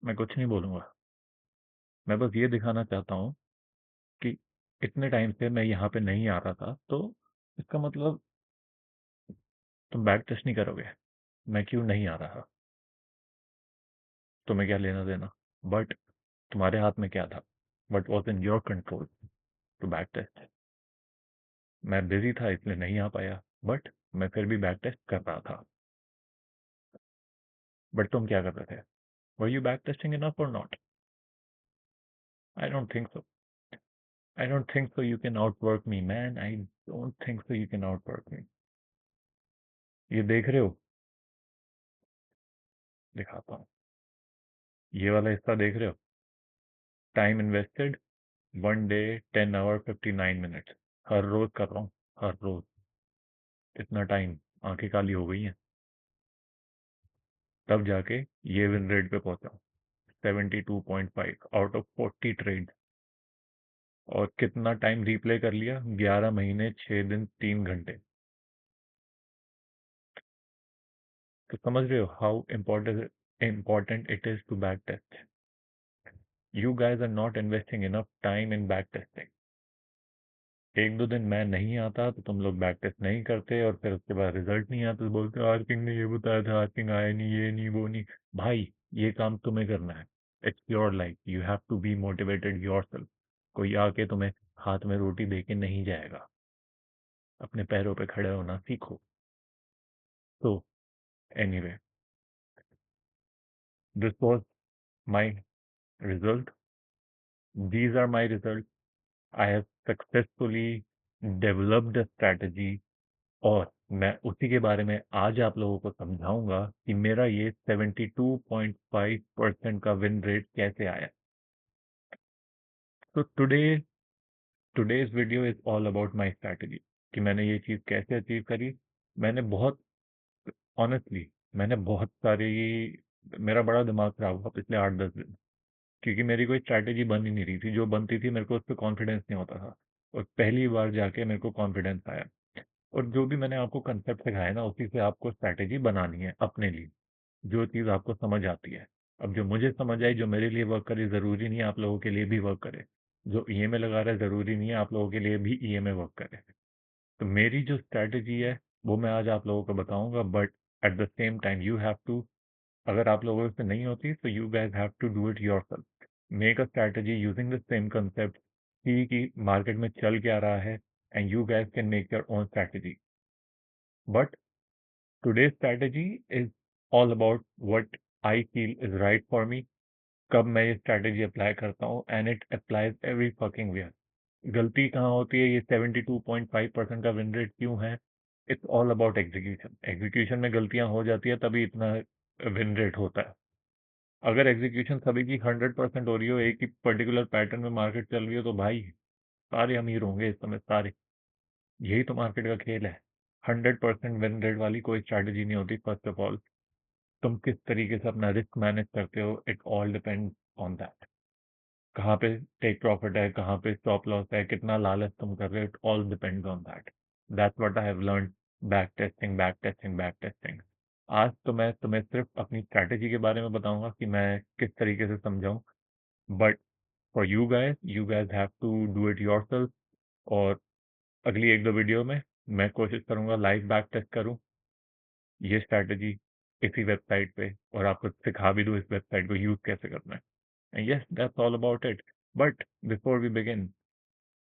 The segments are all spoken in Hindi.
मैं कुछ नहीं बोलूँगा। मैं बस ये दिखाना चाहता हूँ कि इतने टाइम से मैं यहाँ पे नहीं आ रहा था, तो इसका मतलब तुम बैक टेस्ट नहीं करोगे। मैं क्यों नहीं आ रहा? तुम्हें क्या लेना-देना? बट तुम्हारे हाथ में क्या था? What was in your control to back test? मैं बिज़ी था इसलिए नहीं आ पाया, बट मैं फिर भी बैक टेस्ट कर रहा था। बट तुम क्या कर रहे थे? Were you back testing enough or not? I don't think so. I don't think so you can outwork me man. I don't think so you can outwork me. ये देख रहे हो? दिखाता हूँ। ये वाला हिस्सा देख रहे हो? Time invested 1 day 10 hour 59 minutes. हर रोज कर रहा हूँ, हर रोज। इतना टाइम, आंखें काली हो गई हैं। तब जाके ये विन रेट पे पहुंचा हूँ, 72.5 आउट ऑफ 40 ट्रेड। और कितना टाइम रिप्ले कर लिया? 11 महीने 6 दिन 3 घंटे। तो समझ रहे हो how important it is to back test? You guys are not investing enough time in back testing. एक दो दिन मैं नहीं आता तो तुम लोग बैक टेस्ट नहीं करते, और फिर उसके बाद रिजल्ट नहीं आता तो बोलते हो आर्किंग ने ये बताया था, आर्किंग आया नहीं, ये नहीं, वो नहीं। भाई, ये काम तुम्हें करना है। It's your life, you have to be motivated yourself. कोई आके तुम्हें हाथ में रोटी दे के नहीं जाएगा। अपने पैरों पे खड़े होना सीखो। तो anyway, this was my result. These are my result. I have successfully developed a strategy, और मैं उसी के बारे में आज आप लोगों को समझाऊंगा कि मेरा ये 72.5% का विन रेट कैसे आया। तो today's video is all about my strategy, कि मैंने ये चीज़ कैसे अचीव करी। मैंने बहुत ऑनेस्टली, मैंने बहुत सारी, मेरा बड़ा दिमाग खराब हुआ पिछले 8-10 दिन, क्योंकि मेरी कोई स्ट्रैटेजी बन ही नहीं रही थी। जो बनती थी मेरे को उस पर कॉन्फिडेंस नहीं होता था, और पहली बार जाके मेरे को कॉन्फिडेंस आया। और जो भी मैंने आपको कंसेप्ट सिखाया ना, उसी से आपको स्ट्रैटेजी बनानी है अपने लिए, जो चीज़ आपको समझ आती है। अब जो मुझे समझ आई, जो मेरे लिए वर्क करे, ज़रूरी नहीं है आप लोगों के लिए भी वर्क करे। जो ईएमए लगा रहा है, ज़रूरी नहीं है आप लोगों के लिए भी ईएमए वर्क करे। तो मेरी जो स्ट्रैटेजी है वो मैं आज आप लोगों को बताऊंगा, but at the same time you have to, अगर आप लोगों से नहीं होती तो you guys have to do it yourself. Make a strategy using the same concept, कि मार्केट में चल क्या रहा है, and you guys can make your own strategy. But today's strategy is all about what I feel is right for me, कब मैं ये स्ट्रैटेजी अप्लाई करता हूँ, and it applies every fucking where. गलती कहाँ होती है? ये 72.5% का विन रेट क्यों है? It's all about execution. Execution में गलतियां हो जाती है, तभी इतना विन रेट होता है। अगर एग्जीक्यूशन सभी की 100% हो रही हो, एक ही पर्टिकुलर पैटर्न में मार्केट चल रही हो, तो भाई सारे अमीर होंगे इस समय, सारे। यही तो मार्केट का खेल है। 100% विन रेट वाली कोई स्ट्रैटेजी नहीं होती। फर्स्ट ऑफ ऑल, तुम किस तरीके से अपना रिस्क मैनेज करते हो, it all depend on that. कहाँ पे टेक प्रॉफिट है, कहाँ पे स्टॉप लॉस है, कितना लालच तुम कर रहे हो, it all depends on that. That's what I have learn. Back testing, back testing, back testing. आज तो मैं तुम्हें सिर्फ अपनी स्ट्रैटेजी के बारे में बताऊंगा कि मैं किस तरीके से समझाऊं, but for you guys have to do it yourself. और अगली एक दो वीडियो में मैं कोशिश करूंगा लाइव बैक टेस्ट करूं ये स्ट्रैटेजी इसी वेबसाइट पे, और आपको सिखा भी दूं इस वेबसाइट को यूज कैसे करना है। And yes, that's all about it. But before we begin,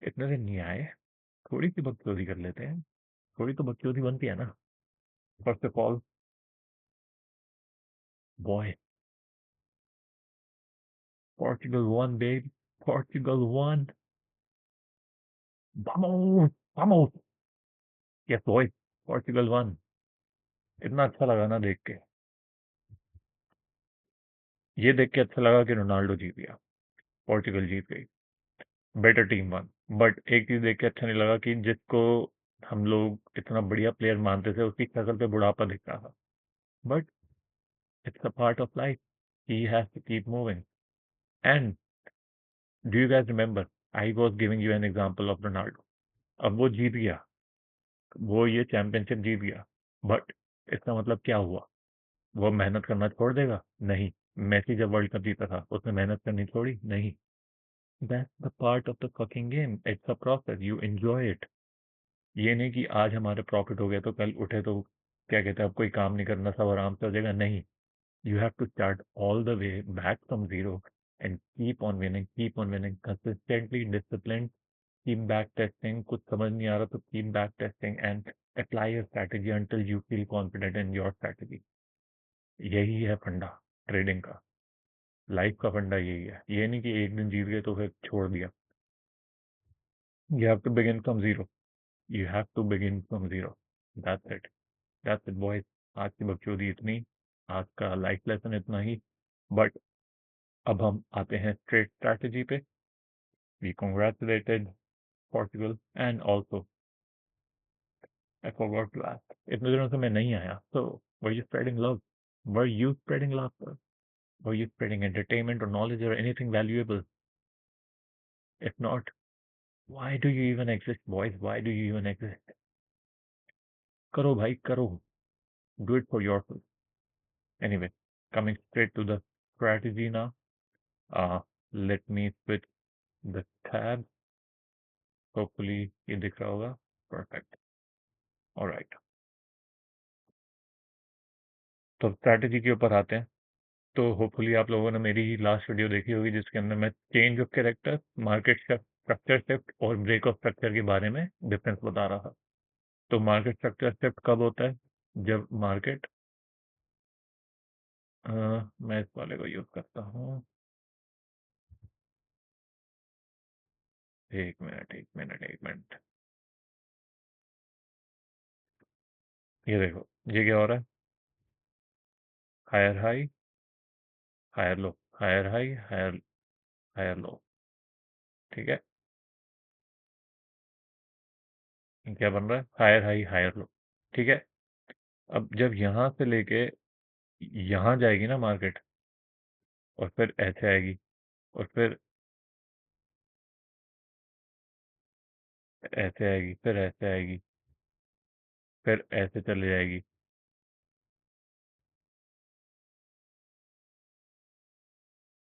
इतने दिन नहीं आए, थोड़ी सी बकचोदी कर लेते हैं। थोड़ी तो बकचोदी बनती है ना। First of all, boy, Portugal won babe, Portugal won. vamos vamos, yes boy, Portugal won. इतना अच्छा लगा ना देख के। ये देख के अच्छा लगा कि रोनाल्डो जीत गया, पोर्चुगल जीत गई, बेटर टीम वन। बट एक चीज देख के अच्छा नहीं लगा कि जिसको हम लोग इतना बढ़िया प्लेयर मानते थे, उसकी शक्ल पे बुढ़ापा दिख रहा था। But it's a part of life, he has to keep moving. And do you guys remember, I was giving you an example of Ronaldo. अब वो जीत गया, वो ये चैंपियनशिप जीत गया, बट इसका मतलब क्या हुआ? वो मेहनत करना छोड़ देगा? नहीं। मेसी जब वर्ल्ड कप जीता था उसने मेहनत करनी छोड़ी? नहीं। That's the part of the fucking game, it's a process, you enjoy it. ये नहीं कि आज हमारे प्रॉफिट हो गया तो कल उठे तो क्या कहते हैं अब कोई काम नहीं करना, सब आराम से हो जाएगा, नहीं। You have to start all the way back from zero and keep on winning, consistently disciplined, keep back testing, कुछ समझ नहीं आ रहा तो keep back testing and apply your strategy until you feel confident in your strategy। यही है फंडा ट्रेडिंग का, लाइफ का फंडा यही है। ये नहीं कि एक दिन जीत गए तो फिर छोड़ दिया। You have to begin from zero, you have to begin from zero, that's it, that's it boys। आज की बकचोदी इतनी, आज का लाइफ लेसन इतना ही। बट अब हम आते हैं ट्रेड स्ट्रैटेजी पे। We congratulated Portugal and also I forgot to ask, इतने दिनों से मैं नहीं आया, so were you spreading love? Were you spreading laughter? Were you spreading entertainment or knowledge or anything valuable? If not, why do you even exist, boys? Why do you even exist? करो भाई करो, do it for yourself। Anyway, coming straight to the strategy now. Uh, let me switch the tab. Hopefully ये दिख रहा होगा। Perfect. All right. तो स्ट्रैटेजी के ऊपर आते हैं। तो होपफुली आप लोगों ने मेरी लास्ट वीडियो देखी होगी जिसके अंदर मैं change of character, market structure shift और ब्रेक ऑफ स्ट्रक्चर के बारे में डिफरेंस बता रहा था। तो मार्केट स्ट्रक्चर शिफ्ट कब होता है? जब मार्केट, मैं इस वाले को यूज करता हूँ। एक मिनट एक मिनट एक मिनट, ये देखो ये क्या हो रहा है, higher high higher low, higher high higher higher low, ठीक है। क्या बन रहा है? हायर हाई हायर लो, ठीक है। अब जब यहाँ से लेके यहाँ जाएगी ना मार्केट, और फिर ऐसे आएगी, और फिर ऐसे आएगी, फिर ऐसे आएगी, फिर ऐसे चले जाएगी।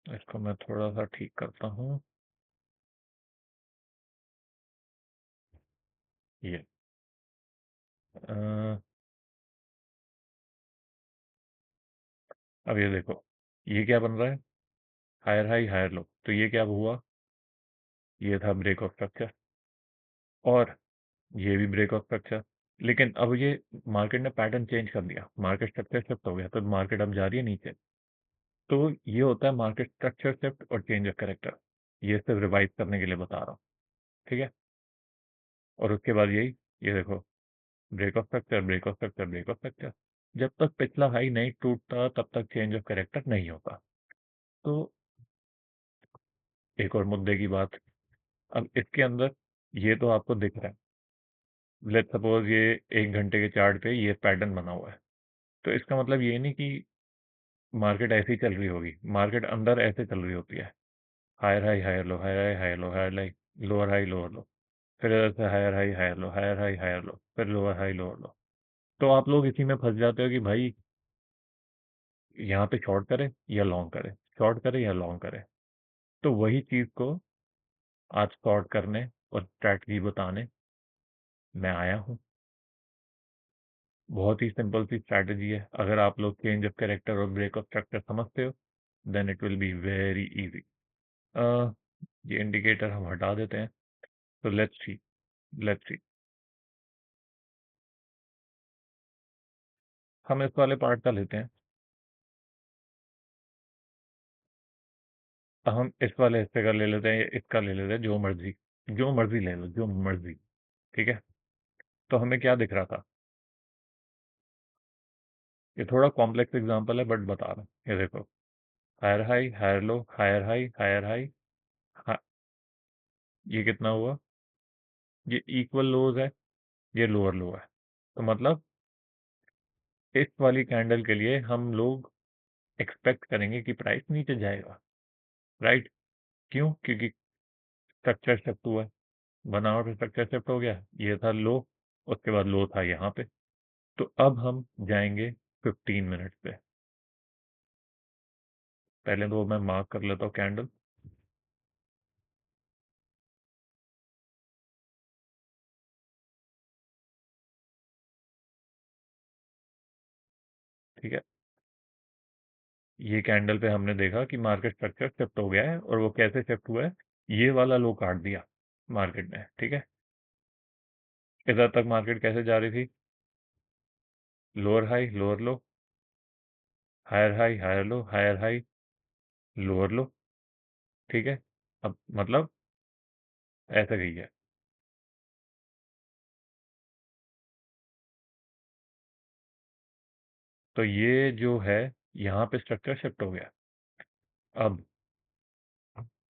इसको मैं थोड़ा सा ठीक करता हूँ। ये अ, अब ये देखो ये क्या बन रहा है, हायर हाई हायर लो, तो ये क्या हुआ, ये था ब्रेक ऑफ स्ट्रक्चर, और ये भी ब्रेक ऑफ स्ट्रक्चर। लेकिन अब ये मार्केट ने पैटर्न चेंज कर दिया, मार्केट स्ट्रक्चर शिफ्ट हो गया, तो मार्केट अब जा रही है नीचे। तो ये होता है मार्केट स्ट्रक्चर शिफ्ट और चेंज ऑफ कैरेक्टर। ये सिर्फ रिवाइज करने के लिए बता रहा हूँ, ठीक है। और उसके बाद यही, ये देखो break of structure break of structure break of structure. जब तक पिछला हाई नहीं टूटता तब तक चेंज ऑफ कैरेक्टर नहीं होता। तो एक और मुद्दे की बात, अब इसके अंदर ये तो आपको दिख रहा है, लेट्स सपोज ये 1 घंटे के चार्ट पे ये पैटर्न बना हुआ है, तो इसका मतलब ये नहीं कि मार्केट ऐसे ही चल रही होगी, मार्केट अंदर ऐसे चल रही होती है, higher high higher low, higher high higher low, higher high lower high lower low, फिर इधर से higher high higher low, higher high higher low, फिर लोअर हाई लोअर लो। तो आप लोग इसी में फंस जाते हो कि भाई यहाँ पे शॉर्ट करे या लॉन्ग करे, शॉर्ट करे या लॉन्ग करे। तो वही चीज़ को आज शॉर्ट करने और स्ट्रैटेजी बताने मैं आया हूँ। बहुत ही सिंपल सी स्ट्रैटेजी है, अगर आप लोग चेंज ऑफ कैरेक्टर और ब्रेक ऑफ स्ट्रक्चर समझते हो then it will be very easy. ये इंडिकेटर हम हटा देते हैं। तो लेट्स सी हम इस वाले पार्ट का लेते हैं। हम इस वाले हिस्से का ले लेते हैं या इसका ले लेते हैं, जो मर्जी ले लो, जो मर्जी, ठीक है। तो हमें क्या दिख रहा था, ये थोड़ा कॉम्प्लेक्स एग्जांपल है बट बता रहा हूँ। ये देखो higher high higher low, higher high higher high, ये कितना हुआ, ये इक्वल लोज है, ये लोअर लो है। तो मतलब इस वाली कैंडल के लिए हम लोग एक्सपेक्ट करेंगे कि प्राइस नीचे जाएगा, राइट। क्यों? क्योंकि स्ट्रक्चर शिफ्ट हुआ है, बनावट स्ट्रक्चर शिफ्ट हो गया, ये था लो, उसके बाद लो था यहाँ पे। तो अब हम जाएंगे 15 मिनट पे। पहले तो मैं मार्क कर लेता हूँ कैंडल। ठीक है, ये कैंडल पे हमने देखा कि मार्केट स्ट्रक्चर शिफ्ट हो गया है, और वो कैसे शिफ्ट हुआ है, ये वाला लो काट दिया मार्केट ने। ठीक है, इधर तक मार्केट कैसे जा रही थी, lower high lower low, higher high higher low, higher high lower low. ठीक है, अब मतलब ऐसा गई है। तो ये जो है, यहाँ पे स्ट्रक्चर शिफ्ट हो गया। अब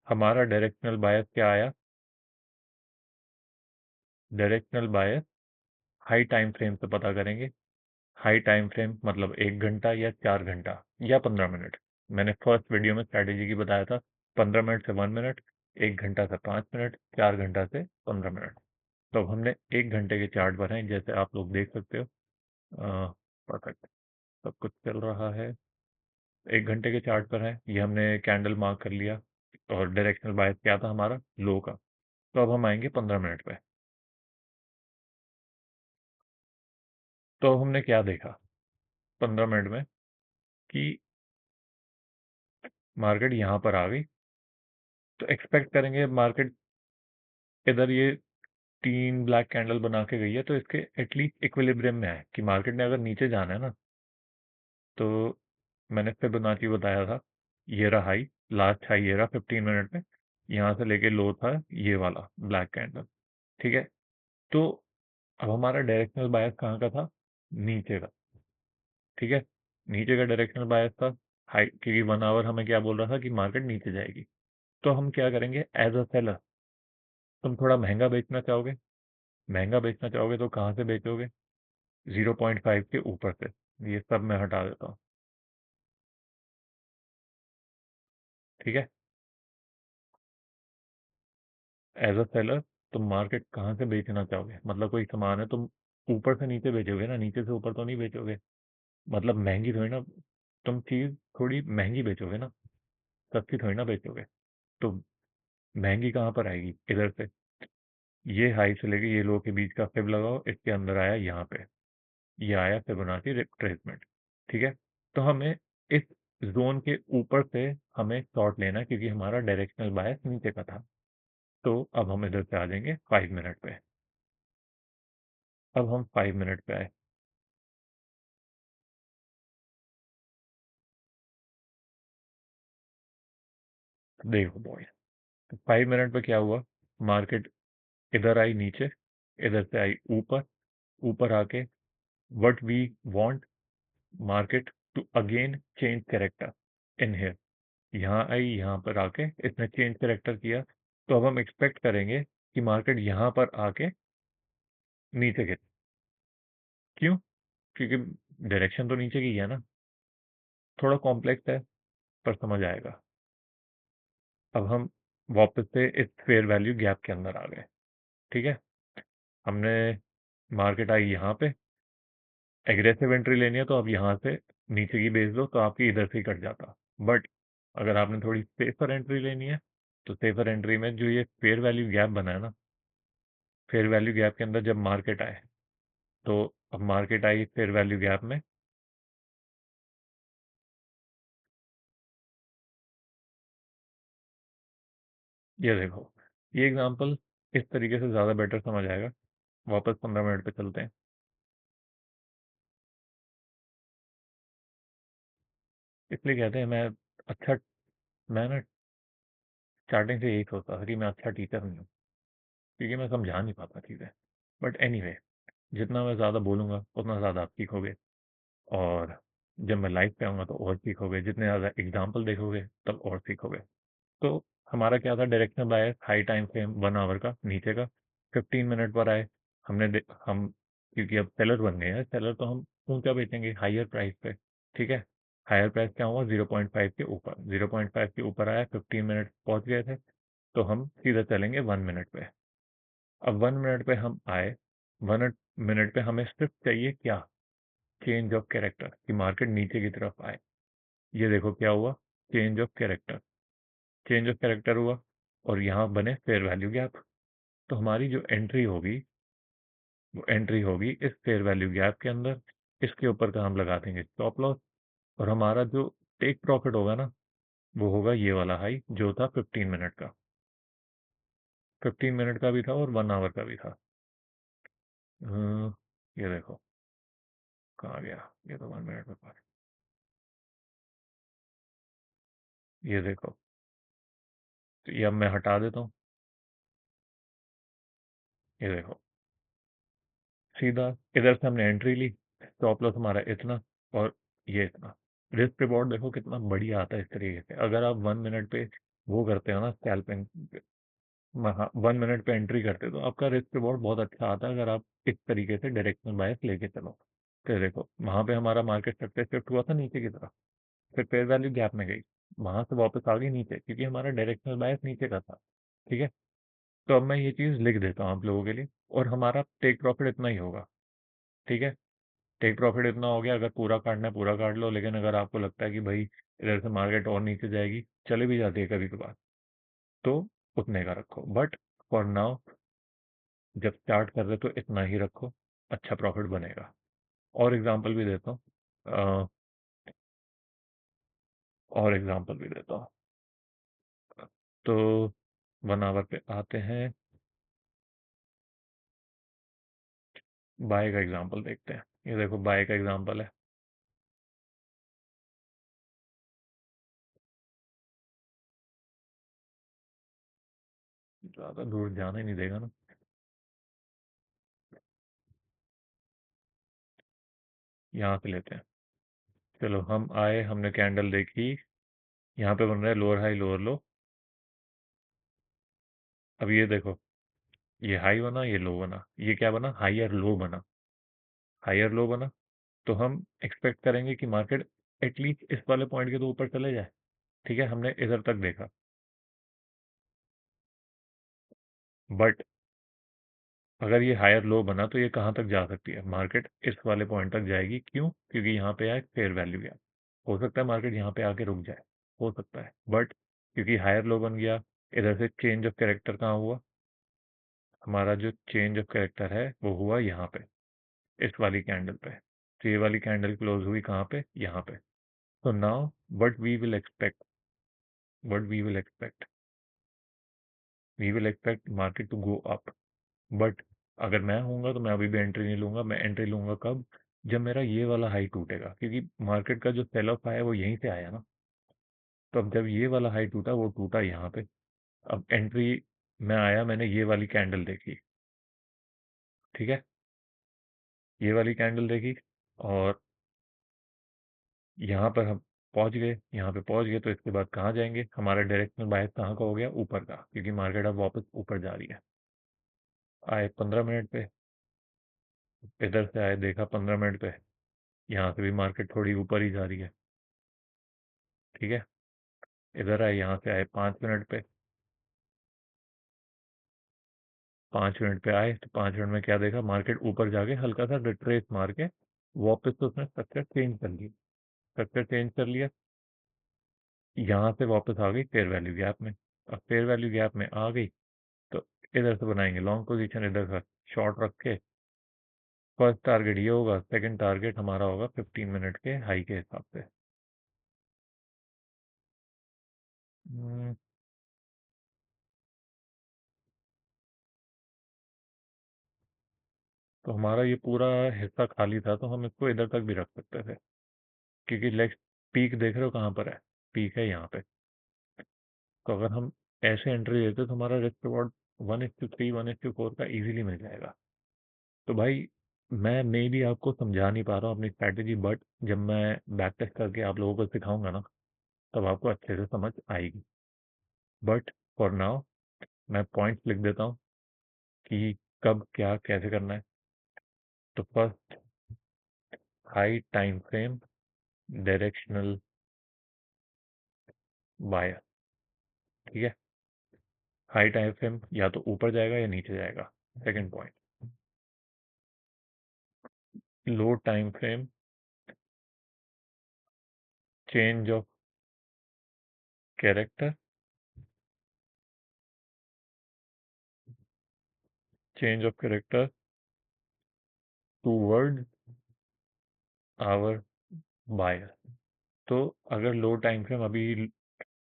हमारा डायरेक्शनल बायस क्या आया, directional bias high time frame से पता करेंगे। हाई टाइम फ्रेम मतलब 1 घंटा या 4 घंटा या 15 मिनट। मैंने फर्स्ट वीडियो में स्ट्रैटेजी की बताया था, 15 मिनट से 1 मिनट, 1 घंटा से 5 मिनट, 4 घंटा से 15 मिनट। तो अब हमने 1 घंटे के चार्ट बनाए, जैसे आप लोग देख सकते हो। परफेक्ट, सब कुछ चल रहा है। 1 घंटे के चार्ट पर है, ये हमने कैंडल मार्क कर लिया। और डायरेक्शनल बायस क्या था हमारा, लो का। तो अब हम आएंगे 15 मिनट पे। तो अब हमने क्या देखा 15 मिनट में, कि मार्केट यहाँ पर आ गई। तो एक्सपेक्ट करेंगे मार्केट इधर ये 3 ब्लैक कैंडल बना के गई है, तो इसके एटलीस्ट इक्विलिब्रियम में है, कि मार्केट ने अगर नीचे जाना है ना, तो मैंने फिबोनाची बताया था, ये रहा हाई, लास्ट हाई ये रहा 15 मिनट में, यहाँ से लेके लो था ये वाला ब्लैक कैंडल। ठीक है, तो अब हमारा डायरेक्शनल बायस कहाँ का था, नीचे का। ठीक है, नीचे का डायरेक्शनल बायस था, हाई, क्योंकि 1 आवर हमें क्या बोल रहा था कि मार्केट नीचे जाएगी। तो हम क्या करेंगे, एज अ सेलर, तुम थोड़ा महंगा बेचना चाहोगे, महंगा बेचना चाहोगे तो कहाँ से बेचोगे, 0.5 के ऊपर से। ये सब मैं हटा देता हूँ। ठीक है, एज अ सेलर तुम मार्केट कहाँ से बेचना चाहोगे, मतलब कोई सामान है, तुम ऊपर से नीचे बेचोगे ना, नीचे से ऊपर तो नहीं बेचोगे। मतलब महंगी थोड़ी ना, तुम चीज़ थोड़ी महंगी बेचोगे ना, सस्ती थोड़ी ना बेचोगे। तो महंगी कहाँ पर आएगी, इधर से, ये हाई से लेके ये लो के बीच का फिब लगाओ, इसके अंदर आया यहाँ पे, ये आया फिबोनाची रिट्रेसमेंट। ठीक है, तो हमें इस जोन के ऊपर से हमें शॉर्ट लेना है, क्योंकि हमारा डायरेक्शनल बायस नीचे का था। तो अब हम इधर से आ जाएंगे 5 मिनट पे। अब हम 5 मिनट पे आए, देखो बॉय, तो 5 मिनट पे क्या हुआ, मार्केट इधर आई नीचे, इधर से आई ऊपर, ऊपर आके what we want, market to again change character in here, यहाँ आई, यहाँ पर आके इसने चेंज कैरेक्टर किया। तो अब हम एक्सपेक्ट करेंगे कि मार्केट यहाँ पर आके नीचे गिरे। क्यों, क्योंकि डायरेक्शन तो नीचे की है ना। थोड़ा कॉम्प्लेक्स है, पर समझ आएगा। अब हम वापस से इस फेयर वैल्यू गैप के अंदर आ गए। ठीक है, हमने, मार्केट आई यहाँ पे, एग्रेसिव एंट्री लेनी है तो अब यहाँ से नीचे की बेच दो, तो आपकी इधर से ही कट जाता। बट अगर आपने थोड़ी सेफर एंट्री लेनी है, तो सेफर एंट्री में जो ये फेयर वैल्यू गैप बना है ना, फेयर वैल्यू गैप के अंदर जब मार्केट आए, तो अब market I fair value gap में, ये देखो, ये एग्जांपल इस तरीके से ज़्यादा बेटर समझ आएगा। वापस 15 मिनट पे चलते हैं। इसलिए कहते हैं मैं अच्छा, मैं ना स्टार्टिंग से यही सोचता था कि मैं अच्छा टीचर नहीं हूँ, क्योंकि मैं समझा नहीं पाता चीज़ें। बट एनीवे, जितना मैं ज़्यादा बोलूँगा उतना ज़्यादा आप सीखोगे, और जब मैं लाइव पे आऊँगा तो और सीखोगे, जितने ज़्यादा एग्जाम्पल देखोगे तब और सीखोगे। तो हमारा क्या था, directional bias high time frame 1 hour का नीचे का, 15 मिनट पर आए। हम क्योंकि अब सेलर बन गए हैं, सेलर तो हम ऊंचा बेचेंगे हाइयर प्राइस पे। ठीक है, हायर प्राइस क्या हुआ, 0.5 के ऊपर, 0.5 के ऊपर आया, 15 मिनट पहुंच गए थे। तो हम सीधा चलेंगे 1 मिनट पे। अब 1 मिनट पे हम आए, 1 मिनट पे हमें सिर्फ चाहिए क्या, चेंज ऑफ कैरेक्टर, कि मार्केट नीचे की तरफ आए। ये देखो क्या हुआ, change of character, change of character हुआ और यहाँ बने फेयर वैल्यू गैप। तो हमारी जो एंट्री होगी वो एंट्री होगी इस फेयर वैल्यू गैप के अंदर। इसके ऊपर का हम लगा देंगे स्टॉप लॉस, और हमारा जो टेक प्रॉफिट होगा ना, वो होगा ये वाला हाई जो था 15 मिनट का। 15 मिनट का भी था और 1 आवर का भी था। ये देखो कहाँ गया, ये तो 1 मिनट में था। ये देखो, तो ये अब मैं हटा देता हूँ। ये देखो, सीधा इधर से हमने एंट्री ली, स्टॉप लॉस हमारा इतना और ये इतना। रिस्क रिवॉर्ड देखो कितना बढ़िया आता है इस तरीके से। अगर आप 1 मिनट पे वो करते हो ना स्कैल्पिंग, 1 मिनट पे एंट्री करते हो तो आपका रिस्क रिवॉर्ड बहुत अच्छा आता है, अगर आप इस तरीके से डायरेक्शनल बायस लेके चलो। तो देखो वहां पे हमारा मार्केट स्ट्रक्चर शिफ्ट हुआ था नीचे की तरफ, फिर फेयर वैल्यू गैप में गई, वहां से वापस आ गई नीचे क्योंकि हमारा डायरेक्शनल बायस नीचे का था। ठीक है, तो अब मैं ये चीज लिख देता हूँ आप लोगों के लिए, और हमारा टेक प्रॉफिट इतना ही होगा। ठीक है, टेक प्रॉफिट इतना हो गया। अगर पूरा काटना है पूरा काट लो, लेकिन अगर आपको लगता है कि भाई इधर से मार्केट और नीचे जाएगी, चले भी जाती है कभी कभार, तो उतने का रखो। बट फॉर नाउ जब स्टार्ट कर रहे तो इतना ही रखो, अच्छा प्रॉफिट बनेगा। और एग्जांपल भी देता हूँ, अ, और एग्जांपल भी देता हूँ। तो 1 आवर पे आते हैं, बाय का एग्जांपल देखते हैं। ये देखो बाय का एग्जांपल है। ज़्यादा दूर जाना ही नहीं देगा ना। यहाँ से लेते हैं। चलो हम आए, हमने कैंडल देखी, यहाँ पे बन रहा है लोअर हाई लोअर लो। अब ये देखो, ये हाई बना ये लो बना, ये क्या बना, हायर लो बना। हायर लो बना, तो हम एक्सपेक्ट करेंगे कि मार्केट एटलीस्ट इस वाले पॉइंट के तो ऊपर चले जाए। ठीक है, हमने इधर तक देखा, बट अगर ये हायर लो बना तो ये कहाँ तक जा सकती है, मार्केट इस वाले पॉइंट तक जाएगी। क्यों? क्योंकि यहाँ पे आए फेयर वैल्यू गैप। हो सकता है मार्केट यहाँ पे आके रुक जाए, हो सकता है, बट क्योंकि हायर लो बन गया, इधर से चेंज ऑफ कैरेक्टर कहाँ हुआ, हमारा जो चेंज ऑफ कैरेक्टर है वो हुआ यहाँ पे, इस वाली कैंडल पे। तो ये वाली कैंडल क्लोज हुई कहाँ पे, यहाँ पे। तो now what we will expect, what we will expect market to go up. But अगर मैं होऊंगा तो मैं अभी भी एंट्री नहीं लूंगा। मैं एंट्री लूंगा कब, जब मेरा ये वाला हाई टूटेगा, क्योंकि मार्केट का जो सेल ऑफ आया वो यहीं से आया ना। तो अब जब ये वाला हाई टूटा, वो टूटा यहाँ पे, अब एंट्री मैं आया, मैंने ये वाली कैंडल देखी। ठीक है, ये वाली कैंडल देखी और यहाँ पर हम पहुंच गए, यहाँ पे पहुंच गए, तो इसके बाद कहाँ जाएंगे, हमारा डायरेक्शनल बायस कहाँ का हो गया, ऊपर का, क्योंकि मार्केट अब वापस ऊपर जा रही है। आए 15 मिनट पे, इधर से आए देखा 15 मिनट पे, यहाँ से भी मार्केट थोड़ी ऊपर ही जा रही है। ठीक है, इधर आए, यहाँ से आए 5 मिनट पे, 5 मिनट पे आए तो 5 मिनट में क्या देखा, मार्केट ऊपर जाके हल्का सा रिट्रेस मार के वापस तो उसने स्ट्रक्चर चेंज कर लिया। स्ट्रक्चर चेंज कर लिया, यहाँ से वापस आ गई फेयर वैल्यू गैप में। अब फेयर वैल्यू गैप में आ गई तो इधर से बनाएंगे लॉन्ग पोजीशन, इधर का शॉर्ट रख के। फर्स्ट टारगेट ये होगा, सेकंड टारगेट हमारा होगा 15 मिनट के हाई के हिसाब से। हम्म, तो हमारा ये पूरा हिस्सा खाली था, तो हम इसको इधर तक भी रख सकते थे, क्योंकि नेक्स्ट पीक देख रहे हो कहाँ पर है, पीक है यहाँ पे। तो अगर हम ऐसे एंट्री लेते तो हमारा रिस्क रिवॉर्ड 1:3 1:4 का इजीली मिल जाएगा। तो भाई मैं मे भी आपको समझा नहीं पा रहा हूँ अपनी स्ट्रैटेजी, बट जब मैं बैक टेस्ट करके आप लोगों को सिखाऊंगा ना, तब आपको अच्छे से समझ आएगी। बट फॉर नाउ मैं पॉइंट्स लिख देता हूँ कि कब क्या कैसे करना है। तो first, high time frame directional buyer. ठीक है, हाई टाइम फ्रेम या तो ऊपर जाएगा या नीचे जाएगा। Second point, low time frame change of character, change of character towards our buyer. तो अगर लो टाइम फ्रेम अभी,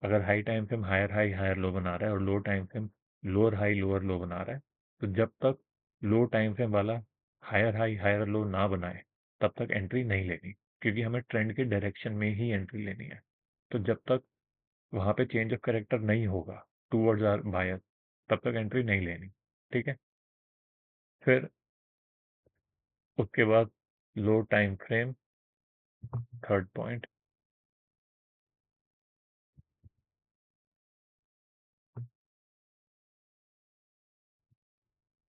अगर high time frame higher high higher low बना रहा है और low time frame lower high lower low बना रहा है, तो जब तक लो टाइम फ्रेम वाला हायर हाई हायर लो ना बनाए तब तक एंट्री नहीं लेनी, क्योंकि हमें ट्रेंड के डायरेक्शन में ही एंट्री लेनी है। तो जब तक वहां पे चेंज ऑफ कैरेक्टर नहीं होगा टूवर्ड्स आर बायस, तब तक एंट्री नहीं लेनी। ठीक है। फिर उसके बाद low time frame, third point,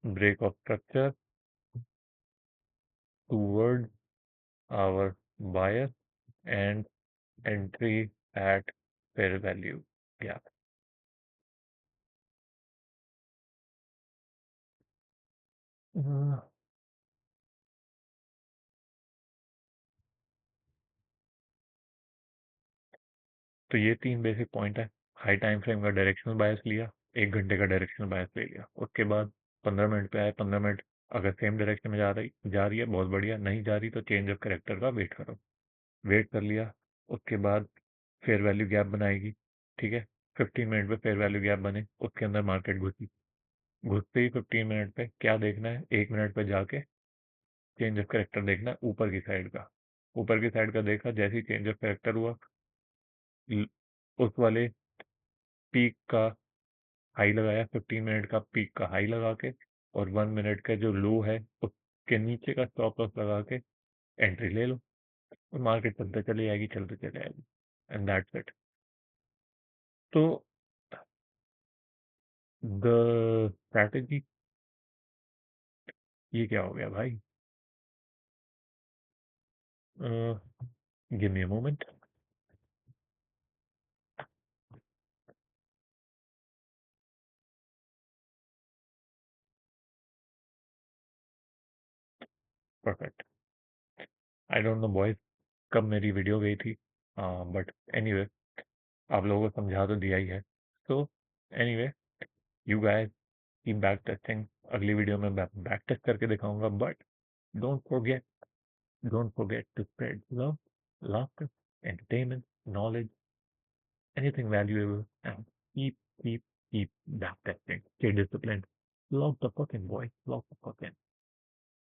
break of structure towards our bias and entry at fair value gap। तो ये तीन बेसिक पॉइंट है। हाई टाइम फ्रेम का डायरेक्शनल बायस लिया, 1 घंटे का डायरेक्शनल बायस ले लिया, उसके बाद 15 मिनट पे आए, 15 मिनट अगर सेम डायरेक्शन में जा रही है बहुत बढ़िया, नहीं जा रही तो चेंज ऑफ करेक्टर का वेट करो। वेट कर लिया, उसके बाद फेयर वैल्यू गैप बनाएगी। ठीक है। 15 मिनट पे फेयर वैल्यू गैप बने, उसके अंदर मार्केट घुसी, घुसते ही 15 मिनट पे क्या देखना है, 1 मिनट पे जाके चेंज ऑफ करेक्टर देखना है ऊपर की साइड का। ऊपर की साइड का देखा, जैसे ही चेंज ऑफ करेक्टर हुआ, ल- उस वाले पीक का हाई लगाया, 15 मिनट का पीक का हाई लगा के, और 1 मिनट का जो लो है उसके नीचे का स्टॉप लॉस लगा के एंट्री ले लो, और मार्केट चलते चली जाएगी, चलते चले जाएगी, एंड दैट्स इट। तो द स्ट्रैटेजी, ये क्या हो गया भाई? Give me a moment. Perfect. I don't know boys कब मेरी वीडियो गई थी, बट एनीवे आप लोगों को समझा तो दिया ही है। तो anyway, you guys keep back testing. अगली वीडियो में बैक टेस्ट करके दिखाऊंगा, but don't forget, don't forget to spread love, laughter, entertainment, knowledge, anything valuable, and keep back testing. Stay disciplined. Love the fucking boy. Love the fucking.